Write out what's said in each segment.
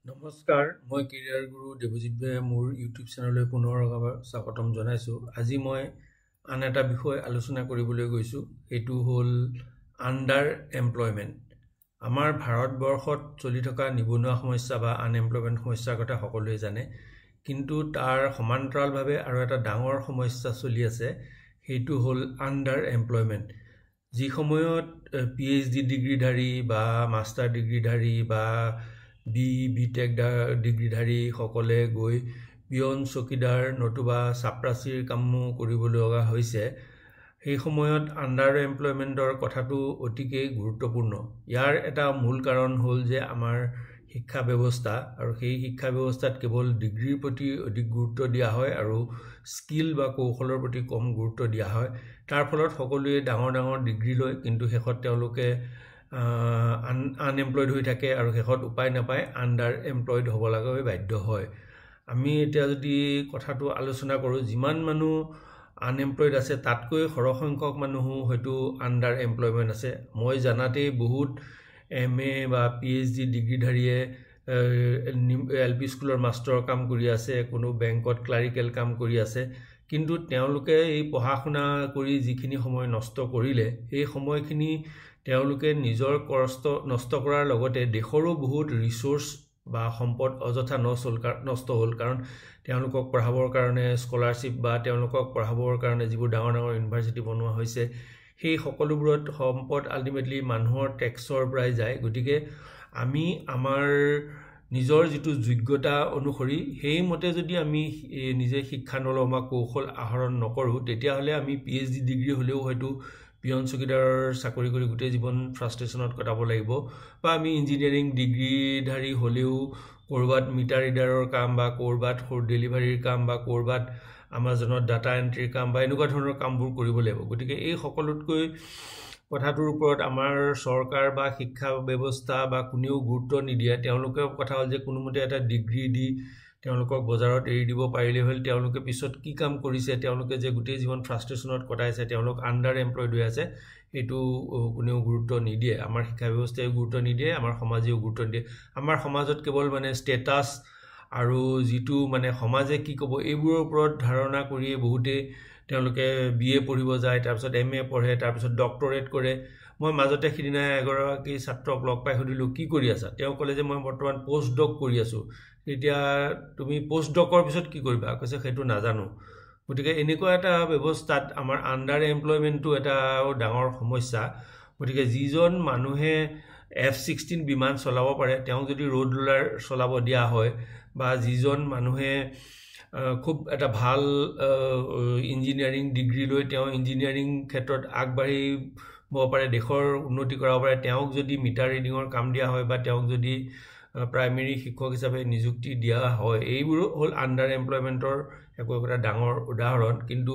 নমস্কাৰ, মই কেৰিয়াৰ গুৰু দেৱজিৎ ভাই মোৰ ইউটিউব চেনেললৈ পুনৰ স্বাগতম জনাইছোঁ। আজি মই আন এটা বিষয় আলোচনা কৰিবলৈ গৈছোঁ। এইটো হ'ল আণ্ডাৰ এমপ্লয়মেণ্ট। আমাৰ ভাৰতবৰ্ষত চলি থকা নিবনুৱা সমস্যা বা আনএমপ্লয়মেণ্ট সমস্যাৰ কথা সকলোৱে জানে, কিন্তু তাৰ সমান্তৰালভাৱে আৰু এটা ডাঙৰ সমস্যা চলি আছে, সেইটো হ'ল আণ্ডাৰ এমপ্লয়মেণ্ট। যি সময়ত PhD ডিগ্ৰীধাৰী বা মাষ্টাৰ ডিগ্ৰীধাৰী বা BTech ডিগ্ৰীধাৰীসকলে গৈ পিয়ন চকীদাৰ নতুবা চাপৰাচীৰ কামো কৰিব লগা হৈছে, সেই সময়ত আণ্ডাৰ এমপ্লয়মেণ্টৰ কথাটো অতিকেই গুৰুত্বপূৰ্ণ। ইয়াৰ এটা মূল কাৰণ হ'ল যে আমাৰ শিক্ষা ব্যৱস্থা, আৰু সেই শিক্ষা ব্যৱস্থাত কেৱল ডিগ্ৰীৰ প্ৰতি অধিক গুৰুত্ব দিয়া হয় আৰু স্কিল বা কৌশলৰ প্ৰতি কম গুৰুত্ব দিয়া হয়। তাৰ ফলত সকলোৱে ডাঙৰ ডিগ্ৰী লয়, কিন্তু শেষত তেওঁলোকে আনএমপ্লয়ড হৈ থাকে আৰু শেষত উপায় নাপায় আণ্ডাৰ এমপ্লয়ড হ'ব লগা হৈ বাধ্য হয়। আমি এতিয়া যদি কথাটো আলোচনা কৰোঁ, যিমান মানুহ আনএমপ্লয়ড আছে তাতকৈ সৰহসংখ্যক মানুহো হয়তো আণ্ডাৰ এমপ্লয়মেণ্ট আছে। মই জানাতেই বহুত MA বা PhD ডিগ্ৰীধাৰীয়ে LP স্কুলৰ মাষ্টৰৰ কাম কৰি আছে, কোনো বেংকত ক্লাৰিকেল কাম কৰি আছে, কিন্তু তেওঁলোকে এই পঢ়া শুনা কৰি যিখিনি সময় নষ্ট কৰিলে, সেই সময়খিনি তেওঁলোকে নিজৰ কষ্ট নষ্ট কৰাৰ লগতে দেশৰো বহুত ৰিচোৰ্চ বা সম্পদ অযথা নষ্ট হ'ল। কাৰণ তেওঁলোকক পঢ়াবৰ কাৰণে স্কলাৰশ্বিপ বা তেওঁলোকক পঢ়াবৰ কাৰণে যিবোৰ ডাঙৰ ইউনিভাৰ্চিটি বনোৱা হৈছে, সেই সকলোবোৰত সম্পদ আল্টিমেটলি মানুহৰ টেক্সৰ পৰাই যায়। গতিকে আমি আমাৰ নিজৰ যিটো যোগ্যতা অনুসৰি সেইমতে যদি আমি নিজে শিক্ষা নলওঁ বা কৌশল আহৰণ নকৰোঁ, তেতিয়াহ'লে আমি PhD ডিগ্ৰী হ'লেও হয়তো পিয়ন চকীদাৰৰ চাকৰি কৰি গোটেই জীৱন ফ্ৰাষ্ট্ৰেশ্যনত কটাব লাগিব, বা আমি ইঞ্জিনিয়াৰিং ডিগ্ৰীধাৰী হ'লেও ক'ৰবাত মিটাৰ ৰিডাৰৰ কাম বা ক'ৰবাত ডেলিভাৰীৰ কাম বা ক'ৰবাত আমাজনত ডাটা এণ্ট্ৰিৰ কাম বা এনেকুৱা ধৰণৰ কামবোৰ কৰিব লাগিব। গতিকে এই সকলোতকৈ কথাটোৰ ওপৰত আমাৰ চৰকাৰ বা শিক্ষা ব্যৱস্থা বা কোনেও গুৰুত্ব নিদিয়ে। তেওঁলোকৰ কথা হ'ল যে কোনোমতে এটা ডিগ্ৰী দি তেওঁলোকক বজাৰত এৰি দিব পাৰিলে হ'ল। তেওঁলোকে পিছত কি কাম কৰিছে, তেওঁলোকে যে গোটেই জীৱন ফ্ৰাষ্ট্ৰেশ্যনত কটাইছে, তেওঁলোক আণ্ডাৰ এমপ্লয়ড হৈ আছে, সেইটো কোনেও গুৰুত্ব নিদিয়ে। আমাৰ শিক্ষা ব্যৱস্থাইও গুৰুত্ব নিদিয়ে, আমাৰ সমাজেও গুৰুত্ব নিদিয়ে। আমাৰ সমাজত কেৱল ষ্টেটাছ আৰু যিটো সমাজে কি ক'ব, এইবোৰৰ ওপৰত ধাৰণা কৰিয়ে বহুতেই তেওঁলোকে BA পঢ়িব যায়, তাৰপিছত MA পঢ়ে, তাৰপিছত ডক্টৰেট কৰে। মই মাজতে সিদিনা এগৰাকী ছাত্ৰক লগ পাই সুধিলোঁ, কি কৰি আছা? তেওঁ ক'লে যে মই বৰ্তমান পষ্ট ডক কৰি আছোঁ। এতিয়া তুমি পষ্ট ডকৰ পিছত কি কৰিবা? কৈছে সেইটো নাজানো। গতিকে এনেকুৱা এটা ব্যৱস্থাত আমাৰ আণ্ডাৰ এমপ্লয়মেণ্টটো এটা ডাঙৰ সমস্যা। গতিকে যিজন মানুহে F-16 বিমান চলাব পাৰে, তেওঁক যদি ৰোড ৰোলাৰ চলাব দিয়া হয়, বা যিজন মানুহে খুব এটা ভাল ইঞ্জিনিয়াৰিং ডিগ্ৰী লৈ তেওঁ ইঞ্জিনিয়াৰিং ক্ষেত্ৰত আগবাঢ়িব পাৰে, দেশৰ উন্নতি কৰাব পাৰে, তেওঁক যদি মিটাৰ ৰিডিঙৰ কাম দিয়া হয় বা তেওঁক যদি প্ৰাইমেৰী শিক্ষক হিচাপে নিযুক্তি দিয়া হয়, এইবোৰো হ'ল আণ্ডাৰ এমপ্লয়মেণ্টৰ একোটা ডাঙৰ উদাহৰণ। কিন্তু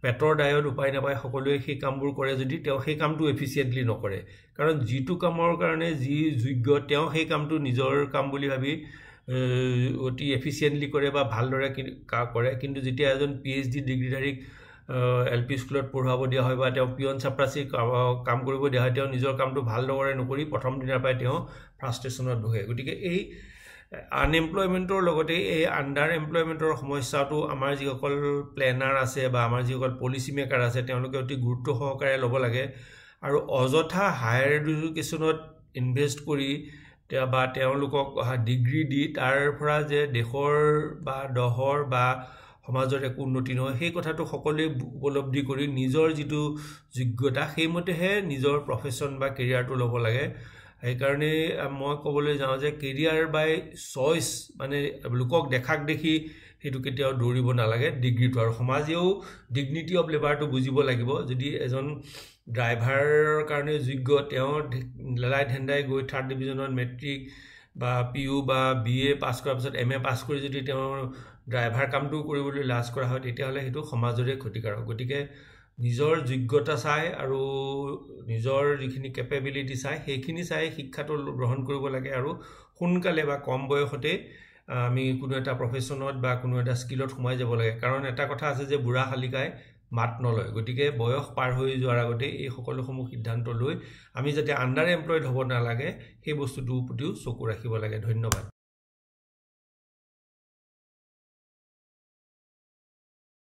পেটৰ দায়ত উপায় নাপায় সকলোৱে সেই কামবোৰ কৰে যদি তেওঁ সেই কামটো এফিচিয়েণ্টলি নকৰে। কাৰণ যিটো কামৰ কাৰণে যি যোগ্য, তেওঁ সেই কামটো নিজৰ কাম বুলি ভাবি অতি এফিচিয়েণ্টলি কৰে বা ভালদৰে কৰে। কিন্তু যেতিয়া এজন PhD ডিগ্ৰীধাৰীক LP স্কুলত পঢ়ুৱাব দিয়া হয় বা তেওঁ পিয়ন চাপৰাচীৰ কাম কৰিব দিয়া হয়, তেওঁ নিজৰ কামটো ভালদৰে নকৰি প্ৰথম দিনাৰ পৰাই তেওঁ ফ্ৰাষ্ট্ৰেশ্যনত ভোগে। গতিকে এই আনএমপ্লয়মেণ্টৰ লগতে এই আণ্ডাৰ এমপ্লয়মেণ্টৰ সমস্যাটো আমাৰ যিসকল প্লেনাৰ আছে বা আমাৰ যিসকল পলিচি মেকাৰ আছে, তেওঁলোকে অতি গুৰুত্ব সহকাৰে ল'ব লাগে। আৰু অযথা হায়াৰ এডুকেশ্যনত ইনভেষ্ট কৰি বা তেওঁলোকক ডিগ্ৰী দি তাৰ পৰা যে দেশৰ বা দহৰ বা সমাজৰ একো উন্নতি নহয়, সেই কথাটো সকলোৱে উপলব্ধি কৰি নিজৰ যিটো যোগ্যতা সেইমতেহে নিজৰ প্ৰফেশ্যন বা কেৰিয়াৰটো ল'ব লাগে। সেইকাৰণে মই ক'বলৈ যাওঁ যে কেৰিয়াৰ বাই চইচ, লোকক দেখাক দেখি সেইটো কেতিয়াও দৌৰিব নালাগে ডিগ্ৰীটো। আৰু সমাজেও ডিগনিটি অফ লেবাৰটো বুজিব লাগিব। যদি এজন ড্ৰাইভাৰৰ কাৰণে যোগ্য, তেওঁ লেলাই ঢেণ্ডাই গৈ 3rd ডিভিজনত মেট্ৰিক বা PU বা BA পাছ কৰাৰ পিছত MA পাছ কৰি যদি তেওঁ ড্ৰাইভাৰ কামটো কৰিবলৈ লাজ কৰা হয়, তেতিয়াহ'লে সেইটো সমাজৰে ক্ষতিকাৰক। গতিকে নিজৰ যোগ্যতা চাই আৰু নিজৰ যিখিনি কেপেবিলিটি চাই, সেইখিনি চাই শিক্ষাটো গ্ৰহণ কৰিব লাগে। আৰু সোনকালে বা কম বয়সতে আমি কোনো এটা প্ৰফেশ্যনত বা কোনো এটা স্কিলত সোমাই যাব লাগে। কাৰণ এটা কথা আছে যে বুঢ়া শালিকাই মাত নলয়। গতিকে বয়স পাৰ হৈ যোৱাৰ আগতে এই সকলোসমূহ সিদ্ধান্ত লৈ আমি যাতে আণ্ডাৰ এমপ্লয়ড হ'ব নালাগে, সেই বস্তুটোৰ প্ৰতিও চকু ৰাখিব লাগে। ধন্যবাদ।